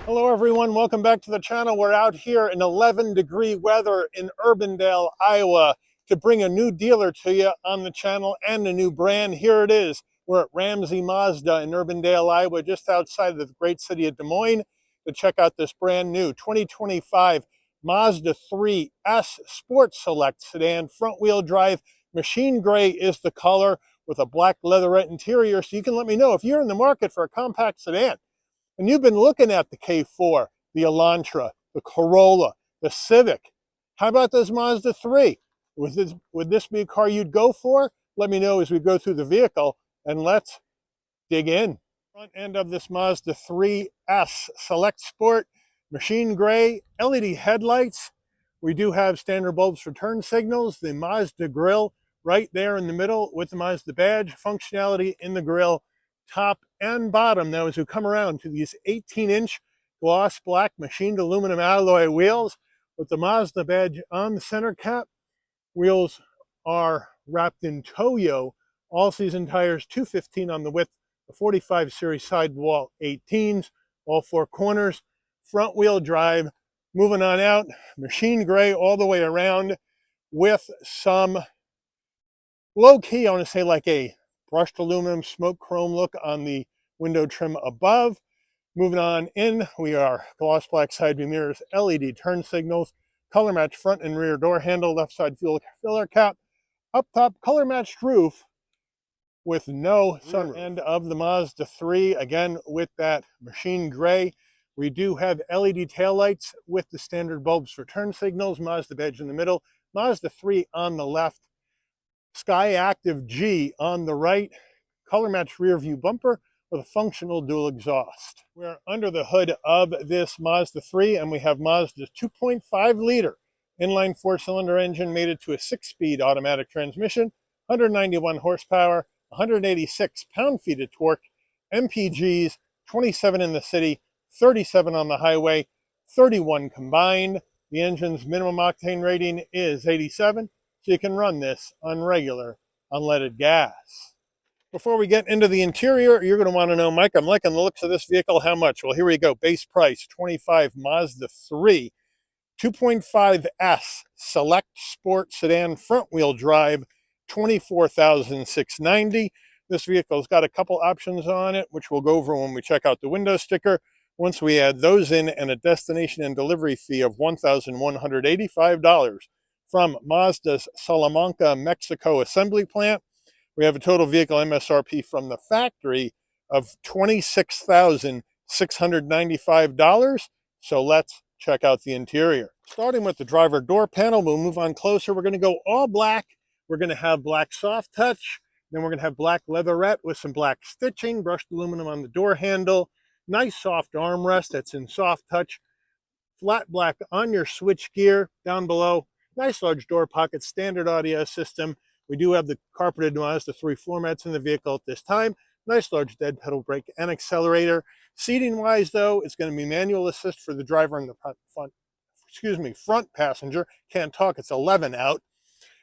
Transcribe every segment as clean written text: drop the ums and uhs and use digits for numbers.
Hello everyone, welcome back to the channel. We're out here in 11-degree weather in Urbandale, Iowa to bring a new dealer to you on the channel and a new brand. Here it is. We're at Ramsey Mazda in Urbandale, Iowa, just outside of the great city of Des Moines to check out this brand new 2025 Mazda 3S Sport Select sedan, front wheel drive. Machine gray is the color with a black leatherette interior. So you can let me know if you're in the market for a compact sedan and you've been looking at the K4, the Elantra, the Corolla, the Civic. How about this Mazda 3? Would this be a car you'd go for? Let me know as we go through the vehicle, and let's dig in. Front end of this Mazda 3S Select Sport, machine gray, LED headlights. We do have standard bulbs for turn signals, the Mazda grille right there in the middle with the Mazda badge, functionality in the grille, top and bottom. Now as we come around to these 18-inch gloss black machined aluminum alloy wheels with the Mazda badge on the center cap, wheels are wrapped in Toyo all-season tires, 215 on the width, the 45 series sidewall 18s, all four corners, front wheel drive. Moving on out, machine gray all the way around with some low-key, I want to say like a brushed aluminum smoke chrome look on the window trim above. Moving on in, we are gloss black side view mirrors, LED turn signals, color matched front and rear door handle, left side fuel filler cap, up top color matched roof with no sunroof. End of the Mazda 3, again with that machine gray. We do have LED taillights with the standard bulbs for turn signals, Mazda badge in the middle, Mazda 3 on the left, Sky Active G on the right, color matched rear view bumper with a functional dual exhaust. We're under the hood of this Mazda 3 and we have Mazda's 2.5 liter inline 4-cylinder engine mated to a 6-speed automatic transmission, 191 horsepower, 186 pound-feet of torque, MPGs, 27 in the city, 37 on the highway, 31 combined. The engine's minimum octane rating is 87, so you can run this on regular unleaded gas. Before we get into the interior, you're going to want to know, Mike, I'm liking the looks of this vehicle. How much? Well, here we go. Base price, 25 Mazda 3, 2.5S Select Sport Sedan front wheel drive, $24,690. This vehicle's got a couple options on it, which we'll go over when we check out the window sticker. Once we add those in, and a destination and delivery fee of $1,185 from Mazda's Salamanca, Mexico assembly plant, we have a total vehicle MSRP from the factory of $26,695. So let's check out the interior. Starting with the driver door panel, we'll move on closer. We're going to go all black. We're going to have black soft touch. Then we're going to have black leatherette with some black stitching, brushed aluminum on the door handle, nice soft armrest that's in soft touch, flat black on your switch gear down below, nice large door pocket, standard audio system. We do have the carpeted Mazda 3 floor mats in the vehicle at this time. Nice large dead pedal brake and accelerator. Seating wise though, it's going to be manual assist for the driver and the front passenger. Can't talk, it's 11 out.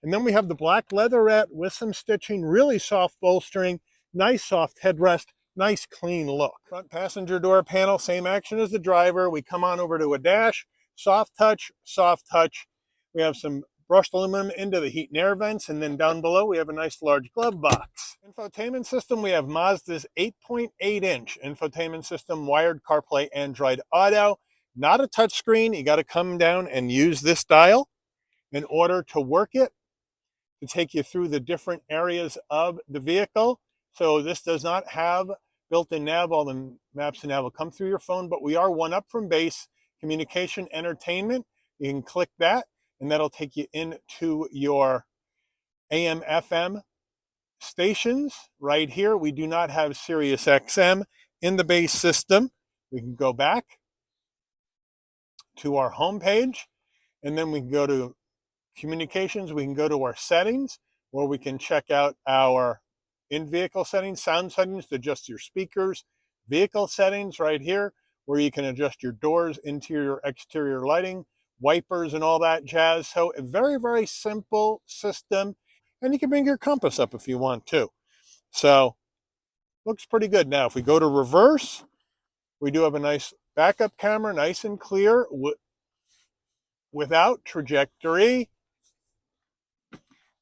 And then we have the black leatherette with some stitching, really soft bolstering, nice soft headrest, nice clean look. Front passenger door panel, same action as the driver. We come on over to a dash, soft touch, soft touch. We have some brushed aluminum into the heat and air vents, and then down below we have a nice large glove box. Infotainment system, we have Mazda's 8.8-inch infotainment system, wired CarPlay, Android Auto. Not a touchscreen, you got to come down and use this dial in order to work it, to take you through the different areas of the vehicle. So this does not have built-in nav. All the maps and nav will come through your phone, but we are one up from base, communication, entertainment. You can click that, and that'll take you into your AM, FM stations right here. We do not have Sirius XM in the base system. We can go back to our home page, and then we can go to communications. We can go to our settings, where we can check out our in-vehicle settings, sound settings to adjust your speakers, vehicle settings right here, where you can adjust your doors, interior, exterior lighting, wipers and all that jazz. So a very, very simple system, and you can bring your compass up if you want to. So looks pretty good. Now if we go to reverse, we do have a nice Backup camera, nice and clear, without trajectory.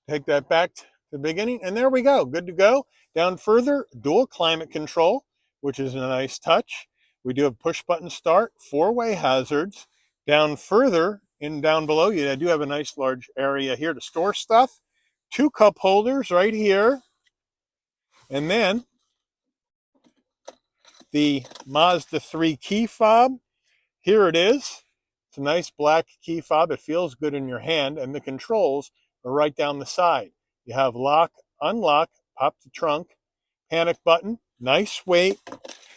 Take that back to the beginning, and there we go, good to go. Down further, dual climate control, which is a nice touch. We do have push button start, 4-way hazards. Down further, down below you, I do have a nice large area here to store stuff. 2 cup holders right here. And then the Mazda 3 key fob. Here it is. It's a nice black key fob. It feels good in your hand, and the controls are right down the side. You have lock, unlock, pop the trunk, panic button, nice weight.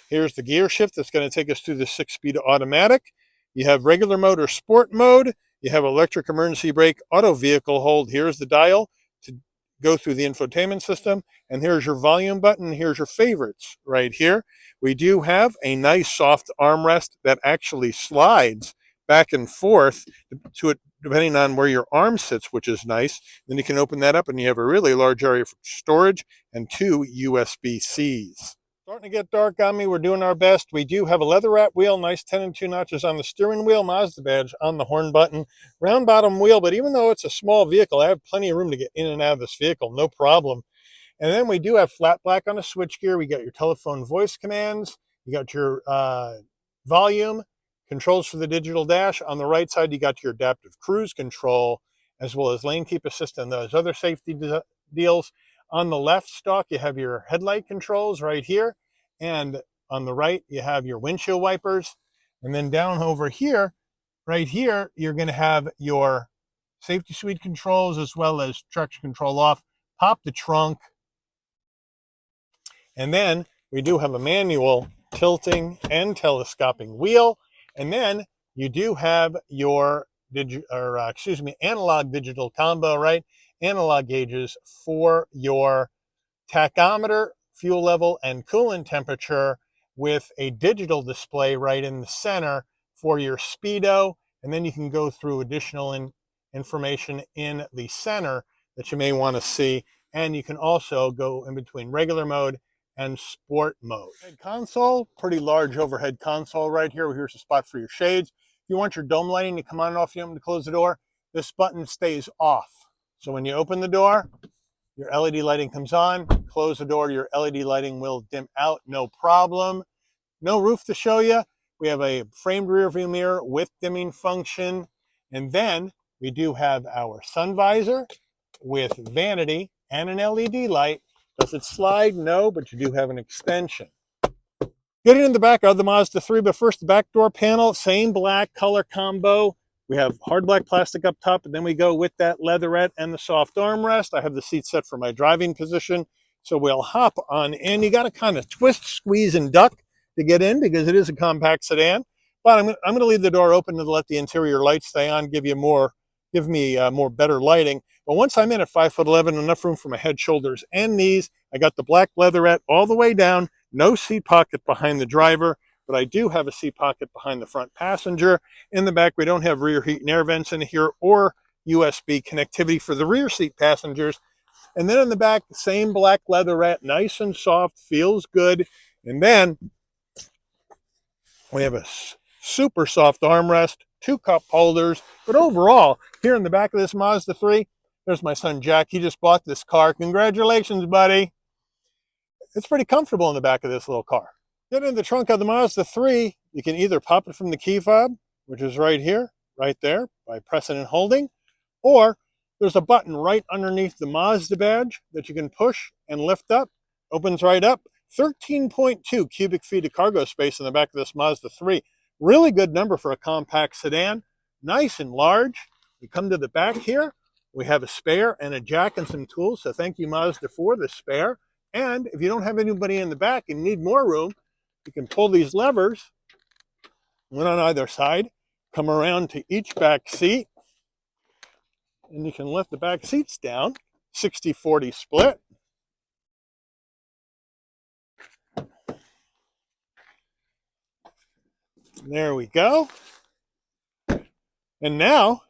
Here's the gear shift that's going to take us through the 6-speed automatic. You have regular mode or sport mode. You have electric emergency brake, auto vehicle hold. Here's the dial to go through the infotainment system. And here's your volume button. Here's your favorites right here. We do have a nice soft armrest that actually slides back and forth to it, depending on where your arm sits, which is nice. Then you can open that up and you have a really large area for storage and 2 USB-Cs. Starting to get dark on me. We're doing our best. We do have a leather wrap wheel, nice 10 and 2 notches on the steering wheel, Mazda badge on the horn button, round bottom wheel, but even though it's a small vehicle, I have plenty of room to get in and out of this vehicle, no problem. And then we do have flat black on a switchgear. We got your telephone voice commands. You got your volume, controls for the digital dash. On the right side, you got your adaptive cruise control, as well as lane keep assist and those other safety deals. On the left stalk, you have your headlight controls right here. And on the right, you have your windshield wipers. And then down over here, right here, you're going to have your safety suite controls as well as traction control off. Pop the trunk. And then we do have a manual tilting and telescoping wheel. And then you do have your analog digital combo, right? Analog gauges for your tachometer, fuel level, and coolant temperature, with a digital display right in the center for your speedo. And then you can go through additional information in the center that you may want to see. And you can also go in between regular mode and sport mode. Head console, pretty large overhead console right here. Here's a spot for your shades. If you want your dome lighting to come on and off, you want to close the door, this button stays off. So when you open the door, your LED lighting comes on. Close the door, your LED lighting will dim out, no problem. No roof to show you. We have a framed rear view mirror with dimming function. And then we do have our sun visor with vanity and an LED light. Does it slide? No, but you do have an extension. Getting in the back of the Mazda 3, but first the back door panel, same black color combo. We have hard black plastic up top, and then we go with that leatherette and the soft armrest. I have the seat set for my driving position, so we'll hop on in. You got to kind of twist, squeeze, and duck to get in because it is a compact sedan. But I'm going to leave the door open to let the interior lights stay on, give me more better lighting. But once I'm in at 5'11", enough room for my head, shoulders, and knees. I got the black leatherette all the way down, no seat pocket behind the driver, but I do have a seat pocket behind the front passenger. In the back, we don't have rear heat and air vents in here or USB connectivity for the rear seat passengers. And then in the back, same black leatherette, nice and soft, feels good. And then we have a super soft armrest, 2 cup holders. But overall, here in the back of this Mazda 3, there's my son Jack. He just bought this car. Congratulations, buddy. It's pretty comfortable in the back of this little car. Get in the trunk of the Mazda 3. You can either pop it from the key fob, which is right here, right there, by pressing and holding, or there's a button right underneath the Mazda badge that you can push and lift up. Opens right up. 13.2 cubic feet of cargo space in the back of this Mazda 3. Really good number for a compact sedan. Nice and large. We come to the back here. We have a spare and a jack and some tools, so thank you, Mazda, for the spare. And if you don't have anybody in the back and need more room, you can pull these levers, one on either side, come around to each back seat, and you can lift the back seats down, 60-40 split. There we go. And now,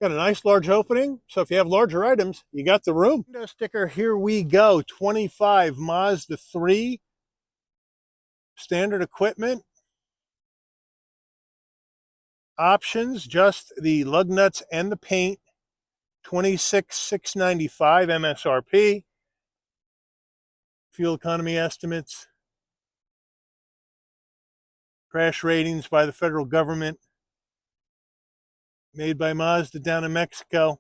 got a nice large opening, so if you have larger items, you got the room. Window sticker, here we go. 25 Mazda 3 Standard equipment. Options, just the lug nuts and the paint. $26,695 MSRP. Fuel economy estimates. Crash ratings by the federal government. Made by Mazda down in Mexico.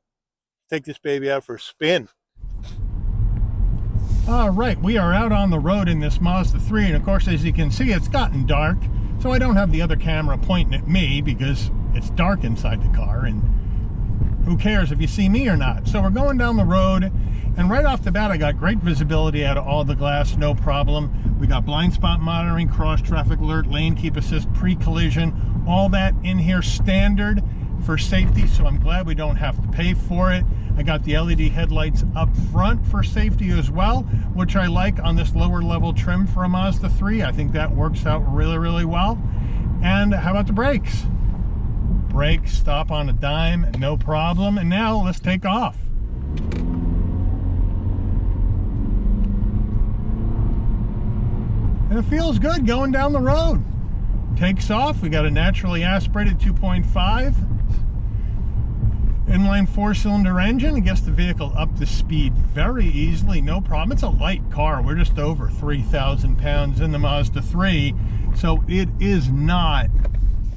Take this baby out for a spin. All right, we are out on the road in this Mazda 3, and of course, as you can see, it's gotten dark, so I don't have the other camera pointing at me because it's dark inside the car, and who cares if you see me or not? So we're going down the road, and right off the bat, I got great visibility out of all the glass, no problem. We got blind spot monitoring, cross traffic alert, lane keep assist, pre-collision, all that in here standard for safety, so I'm glad we don't have to pay for it. I got the LED headlights up front for safety as well, which I like on this lower level trim for a Mazda 3. I think that works out really, really well. And how about the brakes? Brake, stop on a dime, no problem. And now let's take off. And it feels good going down the road. Takes off. We got a naturally aspirated 2.5. Inline 4-cylinder engine. It gets the vehicle up to speed very easily, no problem. It's a light car. We're just over 3,000 pounds in the Mazda 3, so it is not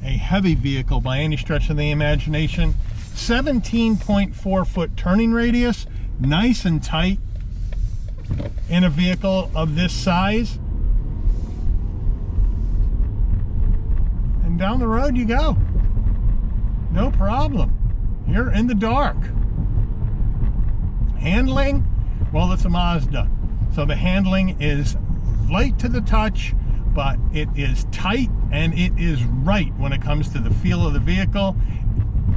a heavy vehicle by any stretch of the imagination. 17.4 foot turning radius, nice and tight in a vehicle of this size. And down the road you go. No problem. You're in the dark. Handling, well, it's a Mazda, so the handling is light to the touch, but it is tight and it is right when it comes to the feel of the vehicle.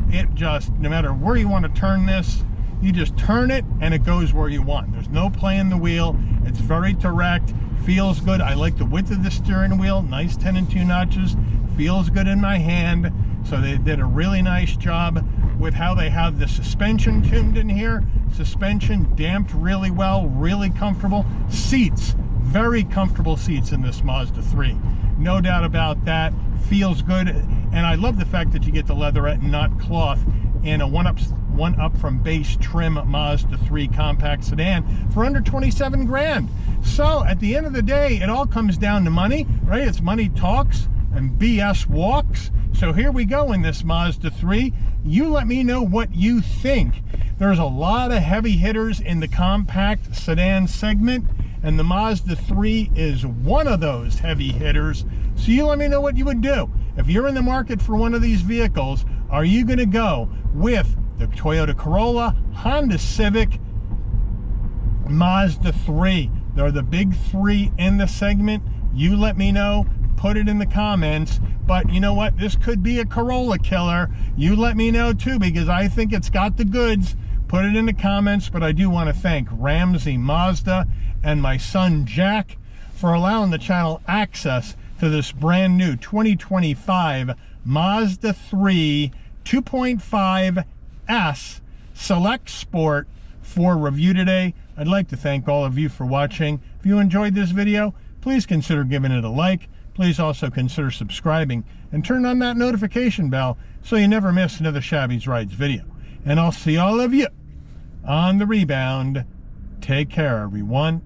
It just, no matter where you want to turn this, you just turn it and it goes where you want. There's no playing the wheel. It's very direct, feels good. I like the width of the steering wheel, nice 10 and 2 notches, feels good in my hand. So they did a really nice job with how they have the suspension tuned in here. Suspension damped really well, really comfortable. Seats, very comfortable seats in this Mazda 3. No doubt about that. Feels good. And I love the fact that you get the leatherette and not cloth in a one up from base trim Mazda 3 compact sedan for under 27 grand. So at the end of the day, it all comes down to money, right? It's money talks and BS walks. So here we go in this Mazda 3. You let me know what you think. There's a lot of heavy hitters in the compact sedan segment, and the Mazda 3 is one of those heavy hitters. So you let me know what you would do. If you're in the market for one of these vehicles, are you going to go with the Toyota Corolla, Honda Civic, Mazda 3? They're the big three in the segment. You let me know. Put it in the comments. But you know what? This could be a Corolla killer. You let me know too, because I think it's got the goods. Put it in the comments. But I do want to thank Ramsey Mazda and my son Jack for allowing the channel access to this brand new 2025 Mazda 3 2.5S Select Sport for review today. I'd like to thank all of you for watching. If you enjoyed this video, please consider giving it a like. Please also consider subscribing and turn on that notification bell so you never miss another Shabby's Rides video. And I'll see all of you on the rebound. Take care, everyone.